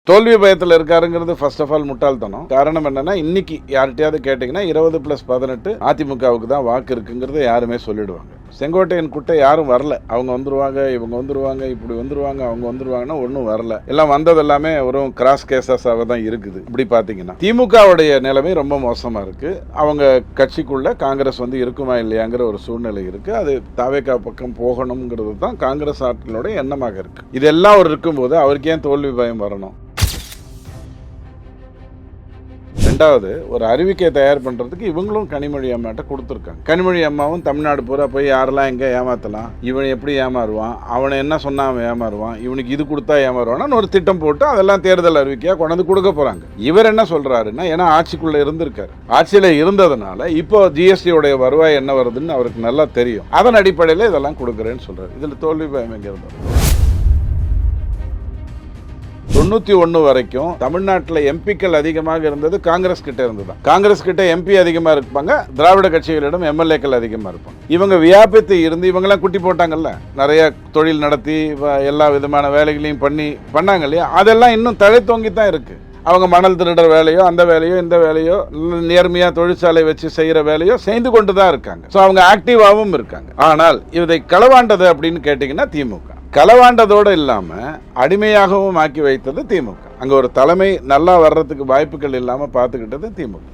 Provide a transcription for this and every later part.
தோல்வி பயத்தில் இருக்காருங்கிறது first of all முட்டாள்தனம். காரணம் என்னன்னா, இன்னைக்கு யார்கிட்டயாவது கேட்டீங்கன்னா 20+18 அதிமுகவுக்கு தான் வாக்கு இருக்குங்கிறத யாருமே சொல்லிடுவாங்க. செங்கோட்டையன் கூட்ட யாரும் வரல. அவங்க வந்துருவாங்க, இவங்க வந்துருவாங்க, இப்படி வந்துருவாங்க, அவங்க வந்துருவாங்கன்னா ஒன்றும் வரல. எல்லாம் வந்தது எல்லாமே ஒரு கிராஸ் கேசஸாக தான் இருக்குது. இப்படி பார்த்தீங்கன்னா திமுகவுடைய நிலைமை ரொம்ப மோசமா இருக்கு. அவங்க கட்சிக்குள்ள காங்கிரஸ் இருக்குமா இல்லையாங்கிற ஒரு சூழ்நிலை இருக்கு. அது தாவேகா பக்கம் போகணுங்கிறது தான் காங்கிரஸ் ஆட்களோட எண்ணமாக இருக்கு. இதெல்லாம் ஒரு இருக்கும்போது அவருக்கு ஏன் தோல்வி பயம் வரணும்? ரெண்டாவது, ஒரு அறிவிக்கையை தயார் பண்ணுறதுக்கு இவங்களும் கனிமொழி அம்மாட்ட கொடுத்துருக்காங்க. கனிமொழி அம்மாவும் தமிழ்நாடு பூரா போய் யாரெல்லாம் எங்கே ஏமாற்றலாம், இவன் எப்படி ஏமாறுவான், அவனை என்ன சொன்னா அவன் ஏமாறுவான், இவனுக்கு இது கொடுத்தா ஏமாறுவான்னு ஒரு திட்டம் போட்டு அதெல்லாம் தேர்தல் அறிவிக்கையாக கொண்டாந்து கொடுக்க போகிறாங்க. இவர் என்ன சொல்கிறாருன்னா, ஏன்னா ஆட்சிக்குள்ளே இருந்திருக்காரு, ஆட்சியில் இருந்ததுனால இப்போ ஜிஎஸ்டியோடைய வருவாய் என்ன வருதுன்னு அவருக்கு நல்லா தெரியும். அதன் அடிப்படையில் இதெல்லாம் கொடுக்குறேன்னு சொல்கிறார். இதில் தோல்வி பயம் எங்கே இருந்தார்? 91 வரைக்கும் தமிழ்நாட்டில் எம்பிக்கள் அதிகமாக இருந்தது காங்கிரஸ் கிட்ட இருந்துதான். காங்கிரஸ் கிட்ட எம்பி அதிகமா இருப்பாங்க, திராவிட கட்சிகளிடம் எம்எல்ஏக்கள் அதிகமா இருப்பாங்க. இவங்க வியாபித்து இருந்து இவங்கெல்லாம் குட்டி போட்டாங்கல்ல, நிறைய தொழில் நடத்தி எல்லா விதமான வேலைகளையும் பண்ணாங்க இல்லையா, அதெல்லாம் இன்னும் தழைத்தோங்கி தான் இருக்கு. அவங்க மணல் திருடுற வேலையோ அந்த வேலையோ இந்த வேலையோ நேர்மையா தொழிற்சாலை வச்சு செய்யற வேலையோ செய்து கொண்டு தான் இருக்காங்க. ஸோ அவங்க ஆக்டிவாகவும் இருக்காங்க. ஆனால் இதை களவாண்டது அப்படின்னு கேட்டீங்கன்னா திமுக களவாண்டதோடு இல்லாம அடிமையாகவும் ஆக்கி வைத்தது திமுக. அங்க ஒரு தலைமை நல்லா வர்றதுக்கு வாய்ப்புகள் இல்லாம பார்த்துக்கிட்டது திமுக.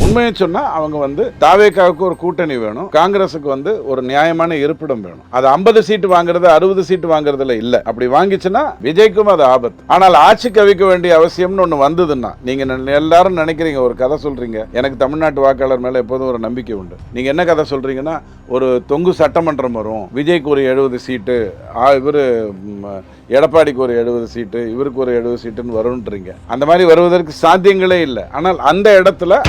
உண்மையை சொன்னா அவங்க தாவேகாவுக்கு ஒரு கூட்டணி வேணும், காங்கிரஸுக்கு ஒரு நியாயமான இருப்பிடம் வேணும். அது 50 சீட்டு வாங்குறது 60 சீட்டு வாங்குறதுல இல்ல. அப்படி வாங்கிச்சுன்னா விஜய்க்கும் அது ஆபத்து. ஆனால் ஆட்சி கவிக்க வேண்டிய அவசியம்னு ஒண்ணு வந்ததுன்னா, நீங்க எல்லாரும் நினைக்கிறீங்க, ஒரு கதை சொல்றீங்க, எனக்கு தமிழ்நாட்டு வாக்காளர் மேல எப்போதும் ஒரு நம்பிக்கை உண்டு. நீங்க என்ன கதை சொல்றீங்கன்னா, ஒரு தொங்கு சட்டமன்றம் வரும், விஜய்க்கு ஒரு 70 சீட்டு, இவரு எடப்பாடிக்கு ஒரு 70 சீட்டு, இவருக்கு ஒரு 70 சீட்டுன்னு வரும்ன்றீங்க. அந்த மாதிரி வருவதற்கு சாத்தியங்களே இல்லை. ஆனால் அந்த இடத்துல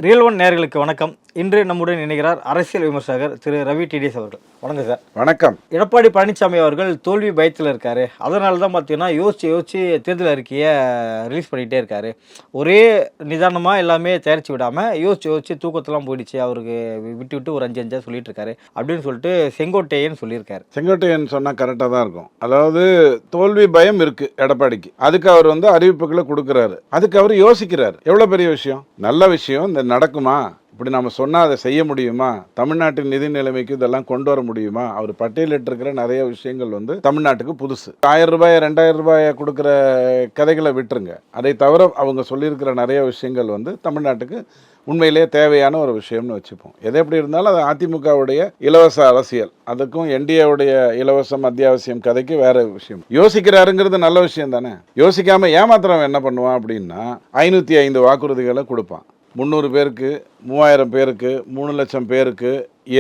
ரியல் ஒன் நேயர்களுக்கு வணக்கம். இன்று நம்முடன் இணைகிறார் அரசியல் விமர்சகர் திரு ரவி டிடிஎஸ் அவர்கள். வணக்கம் சார். வணக்கம். எடப்பாடி பழனிசாமி அவர்கள் தோல்வி பயத்தில் இருக்காரு. அதனால தான் பார்த்தீங்கன்னா யோசிச்சு தேர்தல் அறிக்கையை ரிலீஸ் பண்ணிகிட்டே இருக்காரு. ஒரே நிதானமாக எல்லாமே தயாரித்து விடாமல் யோசிச்சு தூக்கத்தெல்லாம் போயிடுச்சு, அவருக்கு விட்டு ஒரு 5 சொல்லிட்டு இருக்காரு அப்படின்னு சொல்லிட்டு செங்கோட்டையன் சொல்லியிருக்காரு. செங்கோட்டையன் சொன்னால் கரெக்டாக தான் இருக்கும். அதாவது தோல்வி பயம் இருக்கு எடப்பாடிக்கு. அதுக்கு அவர் அறிவிப்புகளை கொடுக்குறாரு, அதுக்கு அவர் யோசிக்கிறார். எவ்வளோ பெரிய விஷயம், நல்ல விஷயம். இந்த நடக்குமா, இப்படி நம்ம சொன்னால் அதை செய்ய முடியுமா, தமிழ்நாட்டின் நிதி நிலைமைக்கு இதெல்லாம் கொண்டு வர முடியுமா, அவர் பட்டியலிட்டு இருக்கிற நிறைய விஷயங்கள் தமிழ்நாட்டுக்கு புதுசு. 1000 ரூபாய் 2000 ரூபாயை கொடுக்குற கதைகளை விட்டுருங்க. அதை தவிர அவங்க சொல்லியிருக்கிற நிறைய விஷயங்கள் தமிழ்நாட்டுக்கு உண்மையிலேயே தேவையான ஒரு விஷயம்னு வச்சுப்போம். எது எப்படி இருந்தாலும் அது அதிமுகவுடைய இலவச அரசியல், அதுக்கும் என்டிஏவுடைய இலவசம் அத்தியாவசியம் கதைக்கு வேற விஷயம். யோசிக்கிறாருங்கிறது நல்ல விஷயம் தானே. யோசிக்காம ஏமாத்திரம் என்ன பண்ணுவான் அப்படின்னா, 505 வாக்குறுதிகளை கொடுப்பான். 300 பேருக்கு, 3000 பேருக்கு, 3 லட்சம் பேருக்கு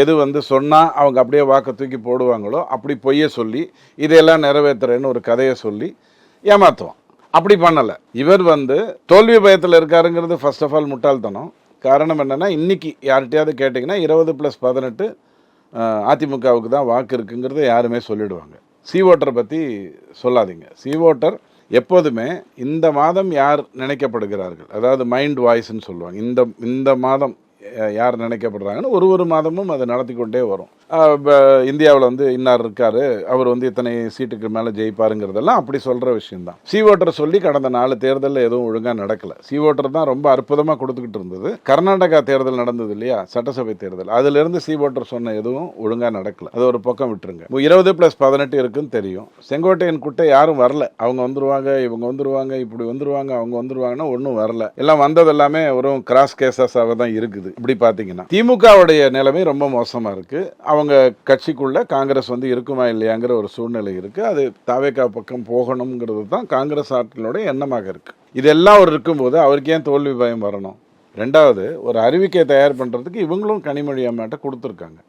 எது சொன்னால் அவங்க அப்படியே வாக்கு தூக்கி போடுவாங்களோ அப்படி பொய்ய சொல்லி இதையெல்லாம் நிறைவேற்றுறேன்னு ஒரு கதையை சொல்லி ஏமாற்றுவான். அப்படி பண்ணலை. இவர் தோல்வி பயத்தில் இருக்காருங்கிறது ஃபர்ஸ்ட் ஆஃப் ஆல் முட்டாள்தனம். காரணம் என்னென்னா, இன்னைக்கு யார்கிட்டயாவது கேட்டிங்கன்னா 20+18 அதிமுகவுக்கு தான் வாக்கு இருக்குங்கிறத யாருமே சொல்லிடுவாங்க. சி ஓட்டரை பற்றி சொல்லாதீங்க. சி ஓட்டர் எப்போதுமே இந்த மாதம் யார் நினைக்கப்படுகிறார்கள், அதாவது மைண்ட் வாய்ஸ்ன்னு சொல்லுவாங்க, இந்த மாதம் யார் நினைக்கப்படுறாங்கன்னு ஒரு மாதமும் அதை நடத்தி கொண்டே வரும். இந்தியாவில் இன்னார் இருக்காரு, அவர் இத்தனை சீட்டுக்கு மேலே ஜெயிப்பாருங்கிறதெல்லாம் அப்படி சொல்கிற விஷயம்தான். சி ஓட்டர் சொல்லி கடந்த 4 தேர்தலில் எதுவும் ஒழுங்காக நடக்கலை. சி ஓட்டர் தான் ரொம்ப அற்புதமாக கொடுத்துக்கிட்டு இருந்தது. கர்நாடகா தேர்தல் நடந்தது இல்லையா, சட்டசபை தேர்தல், அதிலிருந்து சி ஓட்டர் சொன்ன எதுவும் ஒழுங்காக நடக்கலை. அது ஒரு பக்கம் விட்டுருங்க. 20+18 இருக்குன்னு தெரியும். செங்கோட்டையன் கூட்ட யாரும் வரல. அவங்க வந்துருவாங்க, இவங்க வந்துருவாங்க, இப்படி வந்துருவாங்க, அவங்க வந்துருவாங்கன்னா ஒன்றும் வரல. எல்லாம் வந்தது எல்லாமே ஒரு கிராஸ் கேசஸாக தான் இருக்குது. இப்படி பார்த்தீங்கன்னா திமுகவுடைய நிலைமை ரொம்ப மோசமாக இருக்குது. அவங்க கட்சிக்குள்ள காங்கிரஸ் இருக்குமா இல்லையாங்கிற ஒரு சூழ்நிலை இருக்கு. அது தாவேகா பக்கம் போகணுங்கிறது தான் காங்கிரஸ் ஆட்களோட எண்ணமாக இருக்கு. இதெல்லாம் ஒரு இருக்கும்போது அவருக்கு ஏன் தோல்வி பயம் வரணும்? ரெண்டாவது, ஒரு அறிவிக்கையை தயார் பண்ணுறதுக்கு இவங்களும் கனிமொழி அம்மாட்ட கொடுத்துருக்காங்க.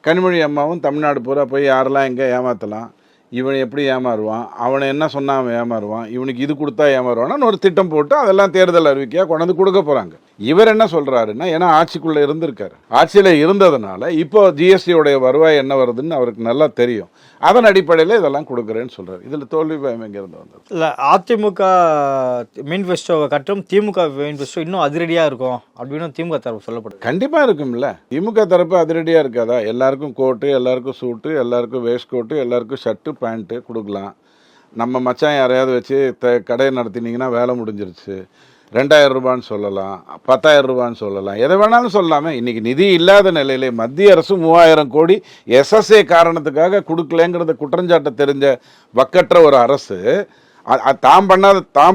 கனிமொழி அம்மாவும் தமிழ்நாடு பூரா போய் யாரெல்லாம் எங்கே ஏமாற்றலாம், இவன் எப்படி ஏமாறுவான், அவனை என்ன சொன்னா அவன் ஏமாறுவான், இவனுக்கு இது கொடுத்தா ஏமாறுவான்னு ஒரு திட்டம் போட்டு அதெல்லாம் தேர்தல் அறிவிக்கையாக கொண்டாந்து கொடுக்க போகிறாங்க. இவர் என்ன சொல்கிறாருன்னா, ஏன்னா ஆட்சிக்குள்ளே இருந்திருக்காரு, ஆட்சியில் இருந்ததுனால இப்போ ஜிஎஸ்டியோடைய வருவாய் என்ன வருதுன்னு அவருக்கு நல்லா தெரியும். அதன் அடிப்படையில் இதெல்லாம் கொடுக்குறேன்னு சொல்கிறார். இதில் தோல்வி பயம் எங்கேருந்து வந்தது? இல்லை, அதிமுக மேனிஃபெஸ்டோவை கட்டும் திமுக மேனிஃபெஸ்டோ இன்னும் அதிரடியாக இருக்கும் அப்படின்னு திமுக தரப்பு சொல்லப்படுது. கண்டிப்பாக இருக்கும்ல. திமுக தரப்பு அதிரடியாக இருக்காதா? எல்லாருக்கும் கோட்டு, எல்லாருக்கும் சூட்டு, எல்லாருக்கும் வேஸ்ட் கோட்டு, எல்லாருக்கும் ஷர்ட்டு பேண்ட்டு கொடுக்கலாம். நம்ம மச்சான் யாரையாவது வச்சு கடையை நடத்தினீங்கன்னா வேலை முடிஞ்சிருச்சு. 2000 ரூபான்னு சொல்லலாம், 10,000 ரூபான்னு சொல்லலாம், எதை வேணாலும் சொல்லாமே. இன்றைக்கி நிதி இல்லாத நிலையிலே மத்திய அரசு 3000 கோடி எஸ்எஸ்ஏ காரணத்துக்காக கொடுக்கலங்கிறத குற்றஞ்சாட்ட தெரிஞ்ச வக்கற்ற ஒரு அரசு, தாம்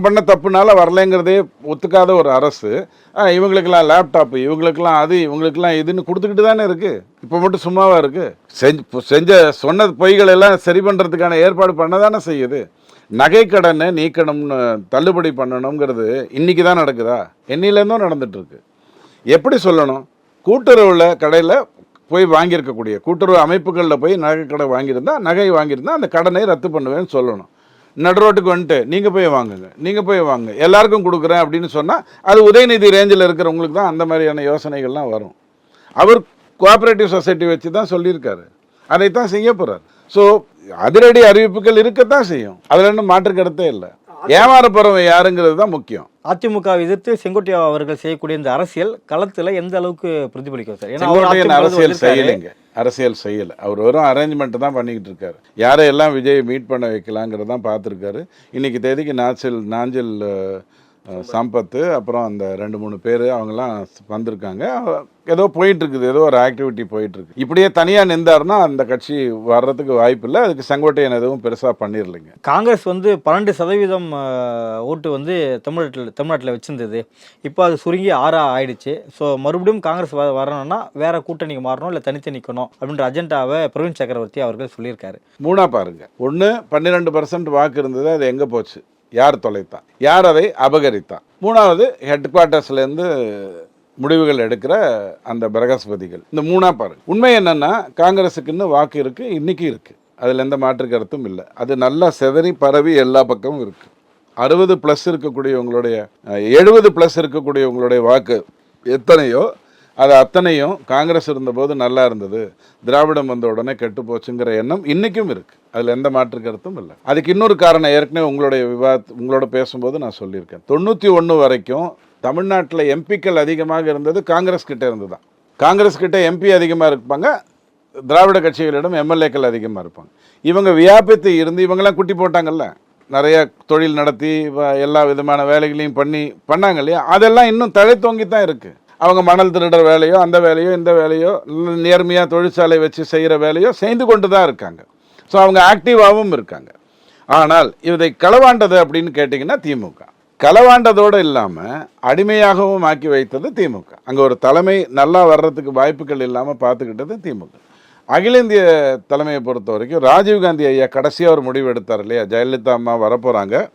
பண்ண தப்புனால வரலைங்கிறதே ஒத்துக்காத ஒரு அரசு, இவங்களுக்கெல்லாம் லேப்டாப்பு, இவங்களுக்கெல்லாம் அது, இவங்களுக்கெல்லாம் இதுன்னு கொடுத்துக்கிட்டு தானே இருக்குது. இப்போ மட்டும் சும்மாவாக இருக்குது? சொன்ன பொய்கள் எல்லாம் சரி பண்ணுறதுக்கான ஏற்பாடு பண்ண தானே செய்யுது. நகைக்கடனை நீக்கணும்னு, தள்ளுபடி பண்ணணுங்கிறது இன்றைக்கி தான் நடக்குதா? என்னிலேருந்தும் நடந்துகிட்ருக்கு. எப்படி சொல்லணும்? கூட்டுறவுல கடையில் போய் வாங்கியிருக்கக்கூடிய கூட்டுறவு அமைப்புகளில் போய் நகைக்கடை நகை வாங்கியிருந்தா அந்த கடனை ரத்து பண்ணுவேன்னு சொல்லணும். நடுரோட்டுக்கு வந்துட்டு நீங்கள் போய் வாங்குங்க, நீங்கள் போய் வாங்க, எல்லாருக்கும் கொடுக்குறேன் அப்படின்னு சொன்னால் அது உதயநிதி ரேஞ்சில் இருக்கிறவங்களுக்கு தான் அந்த மாதிரியான யோசனைகள்லாம் வரும். அவர் கோஆப்ரேட்டிவ் சொசைட்டி வச்சு தான் சொல்லியிருக்காரு, அதைத்தான் செய்ய போகிறார். ஸோ அதிரடி அறிவிப்புகள் இருக்கத்தான் செய்யும், அதில் ஒன்றும் மாற்று கருத்தே இல்லை. ஏமாற போகிறவன் யாருங்கிறது தான் முக்கியம். அதிமுக எதிர்த்து செங்கோட்டையா அவர்கள் செய்யக்கூடிய இந்த அரசியல் களத்தில் எந்த அளவுக்கு பிரதிபலிக்கும் சார்? செங்கோட்டையன் அரசியல் செய்யலைங்க, அரசியல் செய்யலை. அவர் வெறும் அரேஞ்ச்மெண்ட் தான் பண்ணிக்கிட்டு இருக்காரு. யாரையெல்லாம் விஜய் மீட் பண்ண வைக்கலாங்கிறதான் பார்த்துருக்காரு. இன்னைக்கு தேதிக்கு நாஞ்சில் சம்பத்து, அப்புறம் அந்த 2-3 பேர் அவங்கெல்லாம் வந்திருக்காங்க. ஏதோ போயிட்டுருக்குது, ஏதோ ஒரு ஆக்டிவிட்டி போயிட்டுருக்கு. இப்படியே தனியாக நின்றாருன்னா அந்த கட்சி வர்றதுக்கு வாய்ப்பு இல்லை. அதுக்கு செங்கோட்டையன் எதுவும் பெருசாக பண்ணிடலைங்க. காங்கிரஸ் 12% ஓட்டு தமிழ்நாட்டில் வச்சுருந்தது. இப்போ அது சுருங்கி 6 ஆயிடுச்சு. ஸோ மறுபடியும் காங்கிரஸ் வரணும்னா வேற கூட்டணிக்கு மாறணும், இல்லை தனித்து நிற்கணும் அப்படின்ற அஜெண்டாவை பிரவீன் சக்கரவர்த்தி அவர்கள் சொல்லியிருக்காரு. மூணா பாருங்க. 12% வாக்கு இருந்தது, அது எங்கே போச்சு? யார் தொலைத்தான்? யார் அதை அபகரித்தான்? 3வது ஹெட் குவார்ட்டர்ஸ்லேருந்து முடிவுகள் எடுக்கிற அந்த பிரகஸ்பதிகள். இந்த 3ஆ பாருங்க. உண்மை என்னன்னா, காங்கிரஸுக்குன்னு வாக்கு இருக்கு, இன்னைக்கு இருக்கு, அதில் எந்த மாற்று கருத்தும் இல்லை. அது நல்லா செதறி பரவி எல்லா பக்கமும் இருக்கு. 60+ இருக்கக்கூடியவங்களுடைய 70+ இருக்கக்கூடியவங்களுடைய வாக்கு எத்தனையோ அது அத்தனையும் காங்கிரஸ் இருந்தபோது நல்லா இருந்தது, திராவிடம் வந்த உடனே கெட்டு போச்சுங்கிற எண்ணம் இன்றைக்கும் இருக்குது. அதில் எந்த மாற்று கருத்தும் இல்லை. அதுக்கு இன்னொரு காரணம் ஏற்கனவே உங்களோட பேசும்போது நான் சொல்லியிருக்கேன். 91 வரைக்கும் தமிழ்நாட்டில் எம்பிக்கள் அதிகமாக இருந்தது காங்கிரஸ் கிட்டே இருந்து தான். காங்கிரஸ் கிட்ட எம்பி அதிகமாக இருப்பாங்க, திராவிட கட்சிகளிடம் எம்எல்ஏக்கள் அதிகமாக இருப்பாங்க. இவங்க வியாபித்து இருந்து இவங்கெல்லாம் குட்டி போட்டாங்கல்ல, நிறைய தொழில் நடத்தி எல்லா விதமான வேலைகளையும் பண்ணாங்க இல்லையா, அதெல்லாம் இன்னும் தழைத்தோங்கி தான் இருக்குது. அவங்க மணல் திருடுற வேலையோ அந்த வேலையோ இந்த வேலையோ நேர்மையாக தொழிற்சாலை வச்சு செய்கிற வேலையோ செய்து கொண்டு தான் இருக்காங்க. ஸோ அவங்க ஆக்டிவாகவும் இருக்காங்க. ஆனால் இதை களவாண்டது அப்படின்னு கேட்டிங்கன்னா திமுக. களவாண்டதோடு இல்லாமல் அடிமையாகவும் ஆக்கி வைத்தது திமுக. அங்கே ஒரு தலைமை நல்லா வர்றதுக்கு வாய்ப்புகள் இல்லாமல் பார்த்துக்கிட்டது திமுக. அகில இந்திய தலைமையை பொறுத்த வரைக்கும் ராஜீவ்காந்தி ஐயா கடைசியாக ஒரு முடிவு எடுத்தார் இல்லையா, ஜெயலலிதா அம்மா வரப்போகிறாங்க,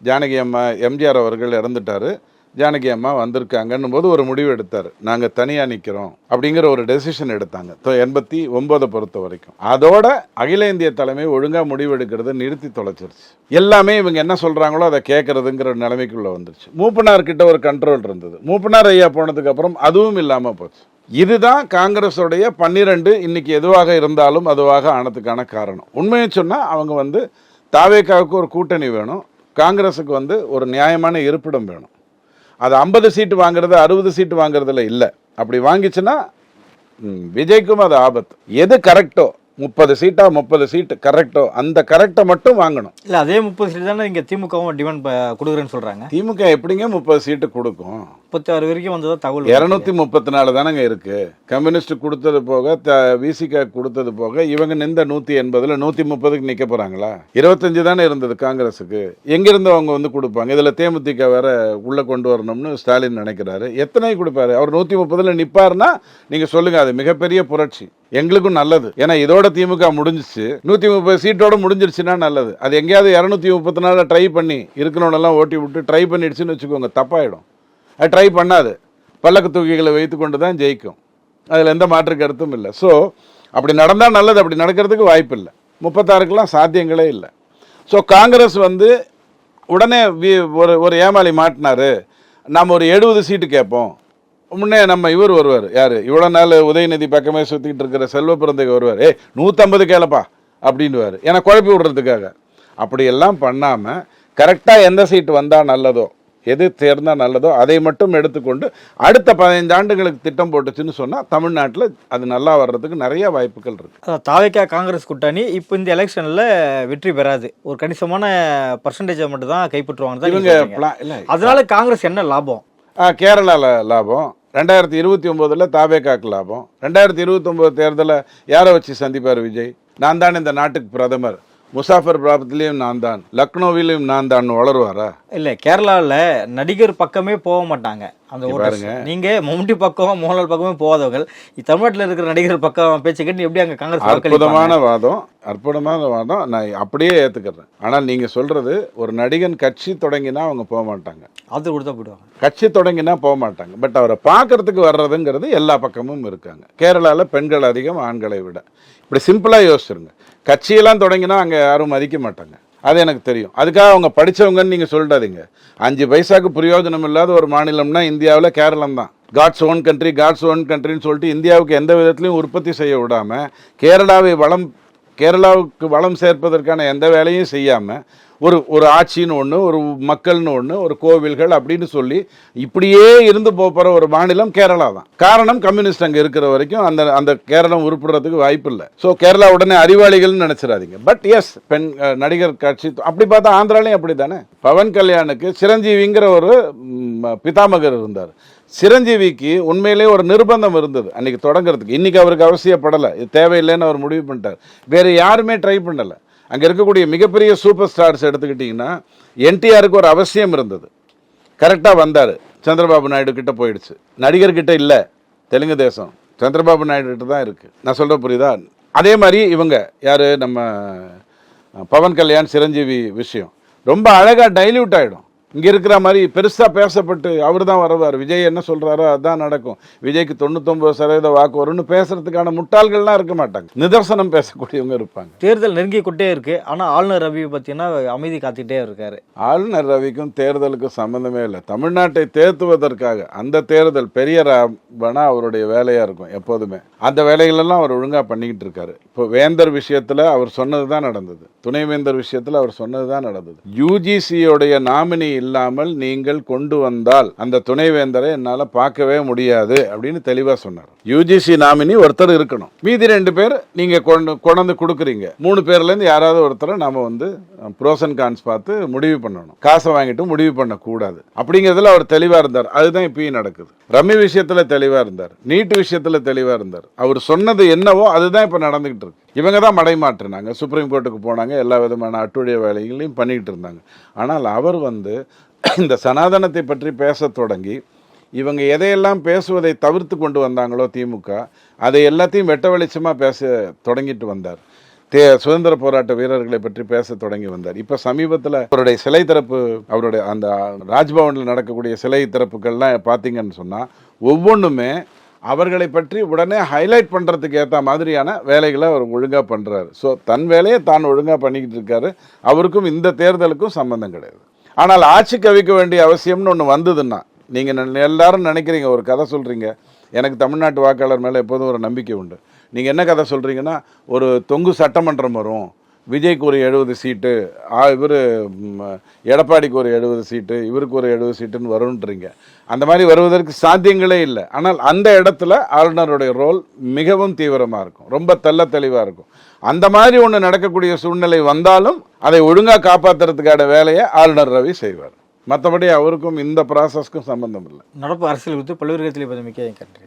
ஜானகி அம்மா, எம்ஜிஆர் அவர்கள் இறந்துட்டார், ஜானகி அம்மா வந்திருக்காங்கன்னும் போது ஒரு முடிவு எடுத்தார், நாங்கள் தனியாக நிற்கிறோம் அப்படிங்கிற ஒரு டெசிஷன் எடுத்தாங்க 89 பொறுத்த வரைக்கும். அதோட அகில இந்திய தலைமை ஒழுங்காக முடிவு எடுக்கிறத நிறுத்தி தொலைச்சிருச்சு. எல்லாமே இவங்க என்ன சொல்கிறாங்களோ அதை கேட்கறதுங்கிற நிலைமைக்குள்ளே வந்துருச்சு. மூப்பனார் கிட்ட ஒரு கண்ட்ரோல் இருந்தது, மூப்பனார் ஐயா போனதுக்கு அப்புறம் அதுவும் இல்லாமல் போச்சு. இதுதான் காங்கிரஸோடைய 12 இன்னைக்கு எதுவாக இருந்தாலும் அதுவாக ஆனதுக்கான காரணம். உண்மையை சொன்னால் அவங்க தாவேக்காவுக்கு ஒரு கூட்டணி வேணும், காங்கிரஸுக்கு ஒரு நியாயமான இருப்பிடம் வேணும். அது 50 சீட்டு வாங்குறது 60 சீட்டு வாங்குறதுல இல்லை. அப்படி வாங்கிச்சுன்னா விஜய்க்கும் அது ஆபத்து. எது கரெக்டோ, 30 சீட்டா 30 சீட்டு கரெக்டோ, அந்த கரெக்டை மட்டும் வாங்கணும். இல்லை, அதே 30 சீட்டு தானே இங்கே திமுகவும் டிமாண்ட் கொடுக்குறேன்னு சொல்கிறாங்க. திமுக எப்படிங்க 30 சீட்டு கொடுக்கும்? 36 வரைக்கும் வந்ததா தகவல். 234 தானங்க இருக்கு. கம்யூனிஸ்ட் கொடுத்தது போக, விசிக கொடுத்தது போக, இவங்க நின்ற 180ல் 130க்கு நிற்க போறாங்களா? 25 தானே இருந்தது காங்கிரஸுக்கு. எங்கிருந்து அவங்க கொடுப்பாங்க? இதுல தேமுதிக வேற உள்ள கொண்டு வரணும்னு ஸ்டாலின் நினைக்கிறாரு. எத்தனை கொடுப்பாரு? அவர் 130ல் நிப்பாருன்னா நீங்க சொல்லுங்க, அது மிகப்பெரிய புரட்சி, எங்களுக்கும் நல்லது. ஏன்னா இதோட திமுக முடிஞ்சிச்சு, 130 சீட்டோட முடிஞ்சிருச்சுன்னா நல்லது. அது எங்கேயாவது 234 ட்ரை பண்ணி இருக்கணும்னெல்லாம் ஓட்டி விட்டு ட்ரை பண்ணிடுச்சுன்னு வச்சுக்கோங்க, தப்பாயிடும். அது ட்ரை பண்ணாது, பல்லக்கு தூக்கிகளை வைத்து கொண்டு தான் ஜெயிக்கும். அதில் எந்த மாற்று கருத்தும் இல்லை. ஸோ அப்படி நடந்தால் நல்லது, அப்படி நடக்கிறதுக்கு வாய்ப்பு இல்லை. 36க்கெல்லாம் சாத்தியங்களே இல்லை. ஸோ காங்கிரஸ் வந்து உடனே ஒரு ஏமாளி மாட்டினாரு, நம்ம ஒரு 70 சீட்டு கேட்போம். முன்னே நம்ம இவர் வருவார், யார் இவ்வளோ நாள் உதயநிதி பக்கமே சுற்றிக்கிட்டு இருக்கிற செல்வ பிறந்தகை வருவார், 150 கேளப்பா அப்படின்னுவார், ஏன்னா குழப்பி விடுறதுக்காக. அப்படியெல்லாம் பண்ணாமல் கரெக்டாக எந்த சீட்டு வந்தால் நல்லதோ, எது தேர்ந்தால் நல்லதோ அதை மட்டும் எடுத்துக்கொண்டு அடுத்த 15 ஆண்டுகளுக்கு திட்டம் போட்டுச்சுன்னு சொன்னால் தமிழ்நாட்டில் அது நல்லா வர்றதுக்கு நிறைய வாய்ப்புகள் இருக்குது. தாவேக்கா காங்கிரஸ் கூட்டணி இப்போ இந்த எலெக்ஷனில் வெற்றி பெறாது, ஒரு கணிசமான பர்சன்டேஜை மட்டும் தான் கைப்பற்றுவாங்க இவங்க. இல்லை, அதனால காங்கிரஸ் என்ன லாபம்? கேரளாவில் லாபம், 2029 தாவேக்காக்கு லாபம். 2029 தேர்தலை யாரை வச்சு சந்திப்பார் விஜய்? நான் தான் இந்த நாட்டுக்கு பிரதமர், முசாஃபர் பிராபத்திலையும் நான் தான், லக்னோவிலையும் நான் தான் வளருவாரா? இல்லை, கேரளாவில் நடிகர் பக்கமே போக மாட்டாங்க அந்த ஓட்டர்ஸ். நீங்கள் மம்முட்டி பக்கம் மோகன்லால் பக்கமே போகாதவர்கள் தமிழ்நாட்டில் இருக்கிற நடிகர் பக்கம் பேச்சு கேட்டு எப்படி அங்கே காங்கிரஸ்? அற்புதமான வாதம், நான் அப்படியே ஏற்றுக்கிறேன். ஆனால் நீங்கள் சொல்கிறது, ஒரு நடிகன் கட்சி தொடங்கினா அவங்க போக மாட்டாங்க, அது கொடுத்தா போயிடுவாங்க. கட்சி தொடங்கினா போக மாட்டாங்க. பட் அவரை பார்க்கறதுக்கு வர்றதுங்கிறது எல்லா பக்கமும் இருக்காங்க. கேரளாவில் பெண்கள் அதிகம் ஆண்களை விட. இப்படி சிம்பிளாக யோசிச்சிருங்க. கட்சியெல்லாம் தொடங்கினா அங்கே யாரும் மதிக்க மாட்டாங்க, அது எனக்கு தெரியும். அதுக்காக அவங்க படித்தவங்கன்னு நீங்கள் சொல்லிடாதீங்க. 5 பைசாவுக்கு பிரயோஜனம் இல்லாத ஒரு மாநிலம்னா இந்தியாவில் கேரளம் தான். காட்ஸ் ஓன் கண்ட்ரின்னு சொல்லிட்டு இந்தியாவுக்கு எந்த விதத்துலையும் உற்பத்தி செய்ய விடாமல், கேரளாவுக்கு வளம் சேர்ப்பதற்கான எந்த வேலையும் செய்யாமல், ஒரு ஆட்சின்னு ஒன்று, ஒரு மக்கள்னு ஒன்று, ஒரு கோவில்கள் அப்படின்னு சொல்லி இப்படியே இருந்து போகிற ஒரு மாநிலம் கேரளா தான். காரணம், கம்யூனிஸ்ட் அங்கே இருக்கிற வரைக்கும் அந்த கேரளம் உருப்பிடுறதுக்கு வாய்ப்பு இல்லை. ஸோ கேரளா உடனே அறிவாளிகள்னு நினச்சிடாதீங்க. பட் எஸ், நடிகர் கட்சி அப்படி பார்த்தா ஆந்திராலையும் அப்படி தானே. பவன் கல்யாணுக்கு சிரஞ்சீவிங்கிற ஒரு பிதாமகர் இருந்தார். சிரஞ்சீவிக்கு உண்மையிலே ஒரு நிர்பந்தம் இருந்தது அன்றைக்கி தொடங்கிறதுக்கு. இன்றைக்கி அவருக்கு அவசியப்படலை, இது தேவையில்லைன்னு அவர் முடிவு பண்ணிட்டார். வேறு யாருமே ட்ரை பண்ணலை. அங்கே இருக்கக்கூடிய மிகப்பெரிய சூப்பர் ஸ்டார்ஸ் எடுத்துக்கிட்டிங்கன்னா, என்டிஆருக்கு ஒரு அவசியம் இருந்தது, கரெக்டாக வந்தார். சந்திரபாபு நாயுடு கிட்ட போயிடுச்சு. நடிகர்கிட்ட இல்லை, தெலுங்கு தேசம் சந்திரபாபு நாயுடு கிட்ட தான் இருக்குது. நான் சொல்கிற புரியுதா? அதே மாதிரி இவங்க யார், நம்ம பவன் கல்யாண் சிரஞ்சீவி விஷயம் ரொம்ப அழகாக டைல்யூட் ஆகிடும். இங்கே இருக்கிற மாதிரி பெருசாக பேசப்பட்டு அவர் தான் வருவார், விஜய் என்ன சொல்கிறாரோ அதுதான் நடக்கும், விஜய்க்கு 99% வாக்கு வரும்னு பேசுறதுக்கான முட்டாள்கள்லாம் இருக்க மாட்டாங்க, நிதர்சனம் பேசக்கூடியவங்க இருப்பாங்க. தேர்தல் நெருங்கிக்கிட்டே இருக்கு, ஆனால் ஆளுநர் ரவி பார்த்தீங்கன்னா அமைதி காத்துக்கிட்டே இருக்காரு. ஆளுநர் ரவிக்கும் தேர்தலுக்கும் சம்மந்தமே இல்லை. தமிழ்நாட்டை தேர்த்துவதற்காக அந்த தேர்தல் பெரிய ராவணா அவருடைய வேலையாக இருக்கும் எப்போதுமே. அந்த வேலைகளெல்லாம் அவர் ஒழுங்காக பண்ணிக்கிட்டு இருக்காரு. இப்போ வேந்தர் விஷயத்தில் அவர் சொன்னது தான் நடந்தது, துணைவேந்தர் விஷயத்தில் அவர் சொன்னது தான் நடந்தது. யூஜிசியோடைய நாமினி இல்லாமல் நீங்கள் கொண்டு வந்தால் அந்த துணைவேந்தரை என்னால் பார்க்கவே முடியாது அப்படின்னு தெளிவாக சொன்னார். யூஜிசி நாமினி ஒருத்தர் இருக்கணும், மீதி 2 பேர் நீங்கள் கொண்டு கொடுக்குறீங்க. 3 பேர்லேருந்து யாராவது ஒருத்தரை நாம் வந்து ப்ரோஸ் அண்ட் கான்ஸ் பார்த்து முடிவு பண்ணணும், காசை வாங்கிட்டு முடிவு பண்ணக்கூடாது அப்படிங்கிறதுல அவர் தெளிவாக இருந்தார். அதுதான் இப்பயும் நடக்குது. ரம்மி விஷயத்தில் தெளிவாக இருந்தார், நீட்டு விஷயத்தில் தெளிவாக இருந்தார். அவர் சொன்னது என்னவோ அதுதான் இப்போ நடந்துகிட்டு இருக்கு. இவங்க தான் மடைமாற்றினாங்க, சுப்ரீம் கோர்ட்டுக்கு போனாங்க, எல்லா விதமான அட்டுழிய வேலைகளையும் பண்ணிக்கிட்டு இருந்தாங்க. ஆனால் அவர் வந்து இந்த சனாதனத்தை பற்றி பேச தொடங்கி இவங்க எதையெல்லாம் பேசுவதை தவிர்த்து கொண்டு வந்தாங்களோ திமுக, அதை எல்லாத்தையும் வெட்ட வெளிச்சமாக பேச தொடங்கிட்டு வந்தார். சுதந்திர போராட்ட வீரர்களை பற்றி பேச தொடங்கி வந்தார். இப்போ சமீபத்தில் அவருடைய சிலை திறப்பு, அவருடைய அந்த ராஜ்பவனில் நடக்கக்கூடிய சிலை திறப்புகள்லாம் பார்த்தீங்கன்னு சொன்னால் ஒவ்வொன்றுமே அவர்களை பற்றி உடனே ஹைலைட் பண்ணுறதுக்கு ஏற்ற மாதிரியான வேலைகளை அவர் ஒழுங்காக பண்ணுறாரு. ஸோ தன் வேலையை தான் ஒழுங்காக பண்ணிக்கிட்டு இருக்காரு. அவருக்கும் இந்த தேர்தலுக்கும் சம்பந்தம் கிடையாது. ஆனால் ஆட்சி கவிக்க வேண்டிய அவசியம்னு ஒன்று வந்ததுன்னா, நீங்கள் எல்லாரும் நினைக்கிறீங்க, ஒரு கதை சொல்கிறீங்க, எனக்கு தமிழ்நாட்டு வாக்காளர் மேலே எப்போதும் ஒரு நம்பிக்கை உண்டு. நீங்கள் என்ன கதை சொல்கிறீங்கன்னா, ஒரு தொங்கு சட்டமன்றம் வரும், விஜய்க்கு ஒரு 70 சீட்டு, இவர் எடப்பாடிக்கு ஒரு 70 சீட்டு, இவருக்கு ஒரு 70 சீட்டுன்னு வரும்ன்றீங்க. அந்த மாதிரி வருவதற்கு சாத்தியங்களே இல்லை. ஆனால் அந்த இடத்துல ஆளுநருடைய ரோல் மிகவும் தீவிரமாக இருக்கும், ரொம்ப தெளிவாக இருக்கும். அந்த மாதிரி ஒன்று நடக்கக்கூடிய சூழ்நிலை வந்தாலும் அதை ஒழுங்காக காப்பாற்றுறதுக்கான வேலையை ஆளுநர் ரவி செய்வார். மற்றபடி அவருக்கும் இந்த ப்ராசஸ்க்கும் சம்பந்தம் இல்லை. நடப்பு அரசியல் குறித்து பல்வேறு இடத்துல மிக்க கருத்து.